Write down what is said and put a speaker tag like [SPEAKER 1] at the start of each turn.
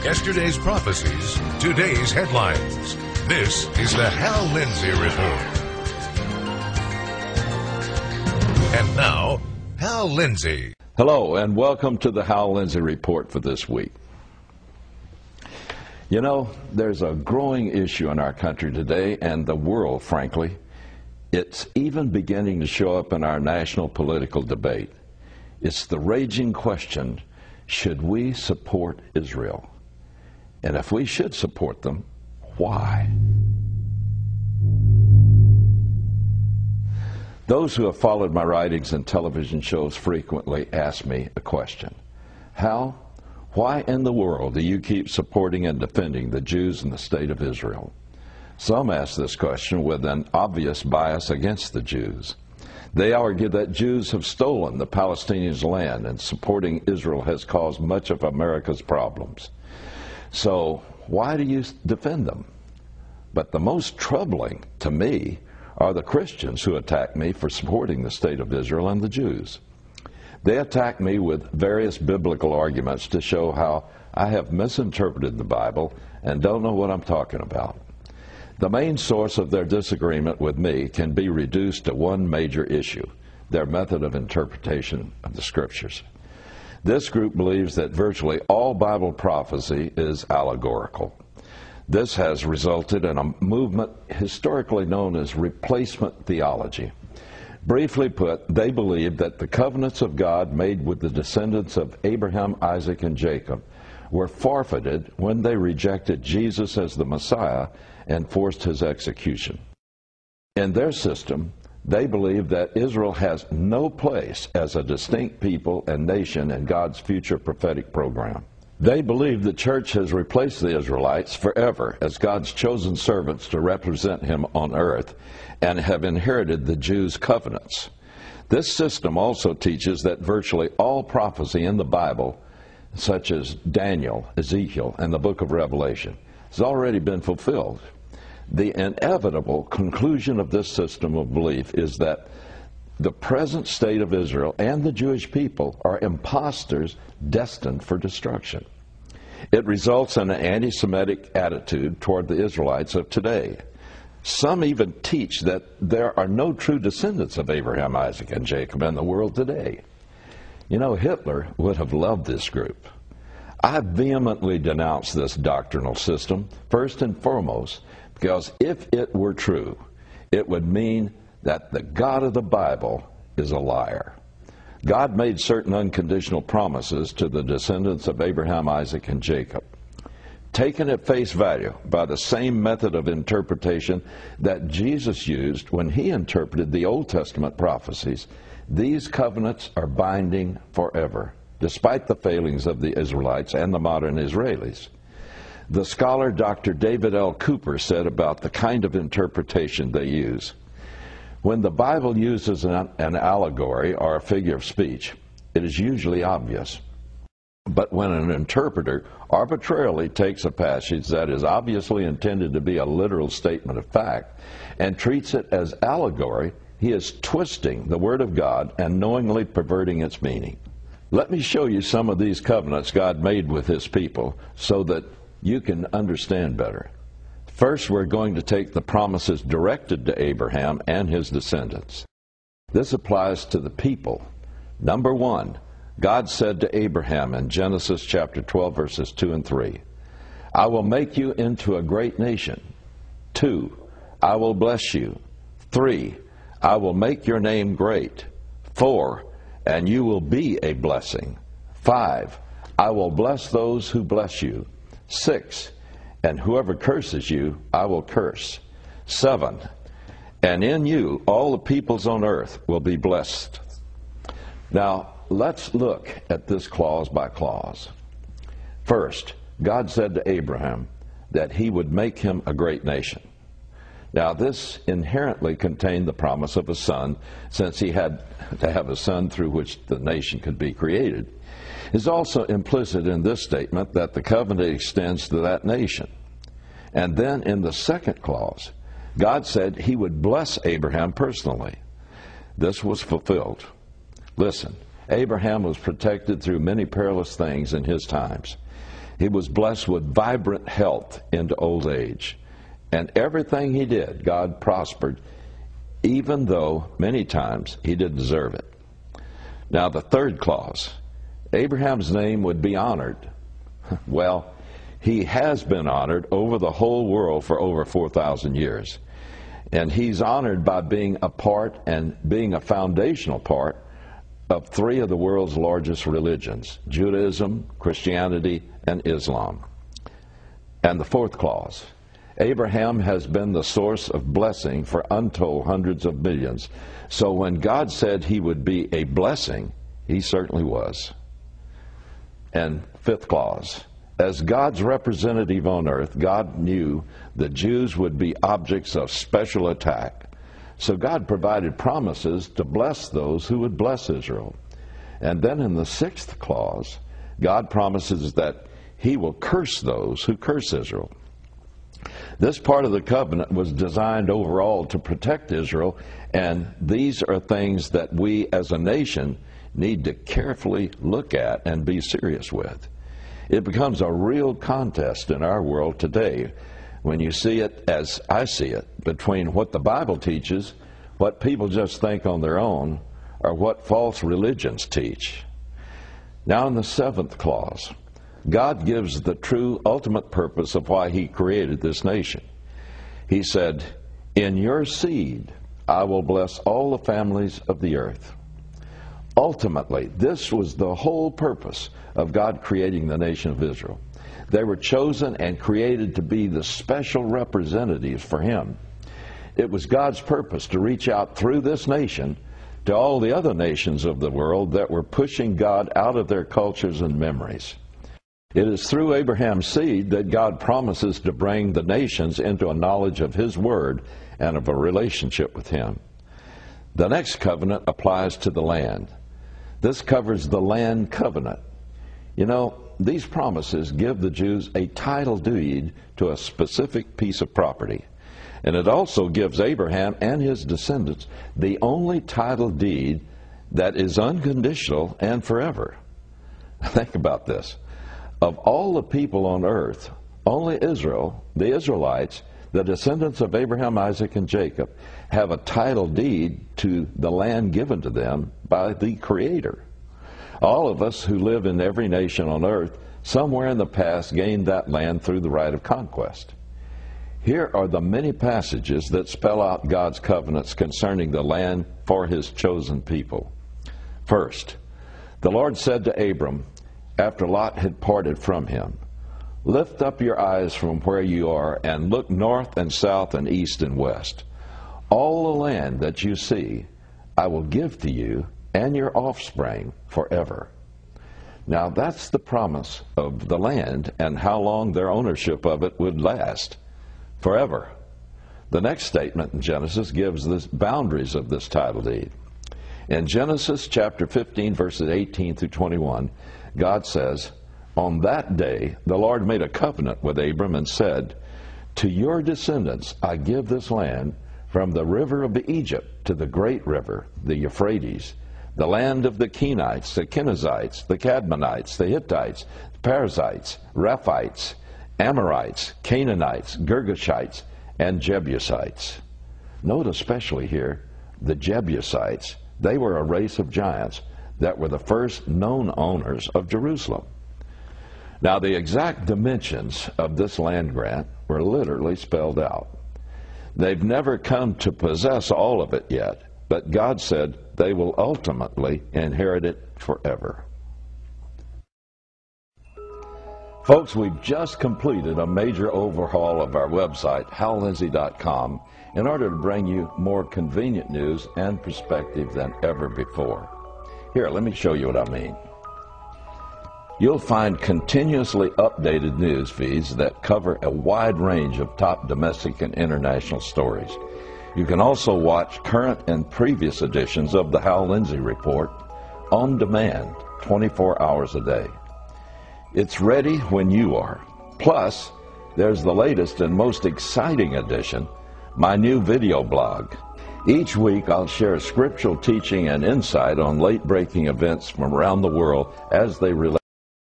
[SPEAKER 1] Yesterday's prophecies, today's headlines. This is the Hal Lindsey Report. And now, Hal Lindsey.
[SPEAKER 2] Hello, and welcome to the Hal Lindsey Report for this week. You know, there's a growing issue in our country today, and the world, frankly. It's even beginning to show up in our national political debate. It's the raging question, should we support Israel? And if we should support them, why? Those who have followed my writings and television shows frequently ask me a question. Hal, why in the world do you keep supporting and defending the Jews in the state of Israel? Some ask this question with an obvious bias against the Jews. They argue that Jews have stolen the Palestinians' land and supporting Israel has caused much of America's problems. So why do you defend them? But the most troubling to me are the Christians who attack me for supporting the state of Israel and the Jews. They attack me with various biblical arguments to show how I have misinterpreted the Bible and don't know what I'm talking about. The main source of their disagreement with me can be reduced to one major issue, their method of interpretation of the Scriptures. This group believes that virtually all Bible prophecy is allegorical. This has resulted in a movement historically known as replacement theology. Briefly put, they believe that the covenants of God made with the descendants of Abraham, Isaac, and Jacob were forfeited when they rejected Jesus as the Messiah and forced his execution. In their system, they believe that Israel has no place as a distinct people and nation in God's future prophetic program. They believe the church has replaced the Israelites forever as God's chosen servants to represent him on earth and have inherited the Jews' covenants. This system also teaches that virtually all prophecy in the Bible, such as Daniel, Ezekiel, and the book of Revelation, has already been fulfilled. The inevitable conclusion of this system of belief is that the present state of Israel and the Jewish people are imposters destined for destruction. It results in an anti-Semitic attitude toward the Israelites of today. Some even teach that there are no true descendants of Abraham, Isaac, and Jacob in the world today. You know, Hitler would have loved this group. I vehemently denounce this doctrinal system, first and foremost, because if it were true, it would mean that the God of the Bible is a liar. God made certain unconditional promises to the descendants of Abraham, Isaac, and Jacob. Taken at face value by the same method of interpretation that Jesus used when he interpreted the Old Testament prophecies, these covenants are binding forever, despite the failings of the Israelites and the modern Israelis. The scholar Dr. David L. Cooper said about the kind of interpretation they use. When the Bible uses an allegory or a figure of speech, it is usually obvious. But when an interpreter arbitrarily takes a passage that is obviously intended to be a literal statement of fact and treats it as allegory, he is twisting the Word of God and knowingly perverting its meaning. Let me show you some of these covenants God made with his people so that you can understand better. First, we're going to take the promises directed to Abraham and his descendants. This applies to the people. Number one, God said to Abraham in Genesis chapter 12, verses 2 and 3, I will make you into a great nation. 2, I will bless you. 3, I will make your name great. 4, and you will be a blessing. 5, I will bless those who bless you. 6, and whoever curses you, I will curse. 7, and in you all the peoples on earth will be blessed. Now, let's look at this clause by clause. First, God said to Abraham that he would make him a great nation. Now, this inherently contained the promise of a son, since he had to have a son through which the nation could be created. It's also implicit in this statement that the covenant extends to that nation. And then in the second clause, God said he would bless Abraham personally. This was fulfilled. Listen, Abraham was protected through many perilous things in his times. He was blessed with vibrant health into old age. And everything he did, God prospered, even though many times he didn't deserve it. Now, the third clause, Abraham's name would be honored. Well, he has been honored over the whole world for over 4,000 years. And he's honored by being a part and being a foundational part of three of the world's largest religions, Judaism, Christianity, and Islam. And the fourth clause, Abraham has been the source of blessing for untold hundreds of millions. So when God said he would be a blessing, he certainly was. And fifth clause, as God's representative on earth, God knew the Jews would be objects of special attack. So God provided promises to bless those who would bless Israel. And then in the sixth clause, God promises that he will curse those who curse Israel. This part of the covenant was designed overall to protect Israel, and these are things that we as a nation need to carefully look at and be serious with. It becomes a real contest in our world today when you see it, as I see it, between what the Bible teaches, what people just think on their own, or what false religions teach. Now in the seventh clause, God gives the true ultimate purpose of why he created this nation. He said, "In your seed I will bless all the families of the earth." Ultimately, this was the whole purpose of God creating the nation of Israel. They were chosen and created to be the special representatives for him. It was God's purpose to reach out through this nation to all the other nations of the world that were pushing God out of their cultures and memories. It is through Abraham's seed that God promises to bring the nations into a knowledge of his word and of a relationship with him. The next covenant applies to the land. This covers the land covenant. You know, these promises give the Jews a title deed to a specific piece of property. And it also gives Abraham and his descendants the only title deed that is unconditional and forever. Think about this. Of all the people on earth, only Israel, the Israelites, the descendants of Abraham, Isaac, and Jacob, have a title deed to the land given to them by the Creator. All of us who live in every nation on earth, somewhere in the past, gained that land through the right of conquest. Here are the many passages that spell out God's covenants concerning the land for his chosen people. First, the Lord said to Abram, after Lot had parted from him, "Lift up your eyes from where you are and look north and south and east and west. All the land that you see, I will give to you and your offspring forever." Now that's the promise of the land and how long their ownership of it would last. Forever. The next statement in Genesis gives the boundaries of this title deed. In Genesis chapter 15, verses 18 through 21, God says, "On that day the Lord made a covenant with Abram and said, 'To your descendants I give this land from the river of Egypt to the great river, the Euphrates, the land of the Kenites, the Kenizzites, the Cadmonites, the Hittites, the Perizzites, Rephites, Amorites, Canaanites, Girgashites, and Jebusites.'" Note especially here the Jebusites. They were a race of giants that were the first known owners of Jerusalem. Now the exact dimensions of this land grant were literally spelled out. They've never come to possess all of it yet, but God said they will ultimately inherit it forever. Folks, we've just completed a major overhaul of our website, hallindsey.com, in order to bring you more convenient news and perspective than ever before. Here, let me show you what I mean. You'll find continuously updated news feeds that cover a wide range of top domestic and international stories. You can also watch current and previous editions of the Hal Lindsey Report on demand, 24 hours a day. It's ready when you are. Plus, there's the latest and most exciting edition, my new video blog. Each week I'll share scriptural teaching and insight on late-breaking events from around the world as they relate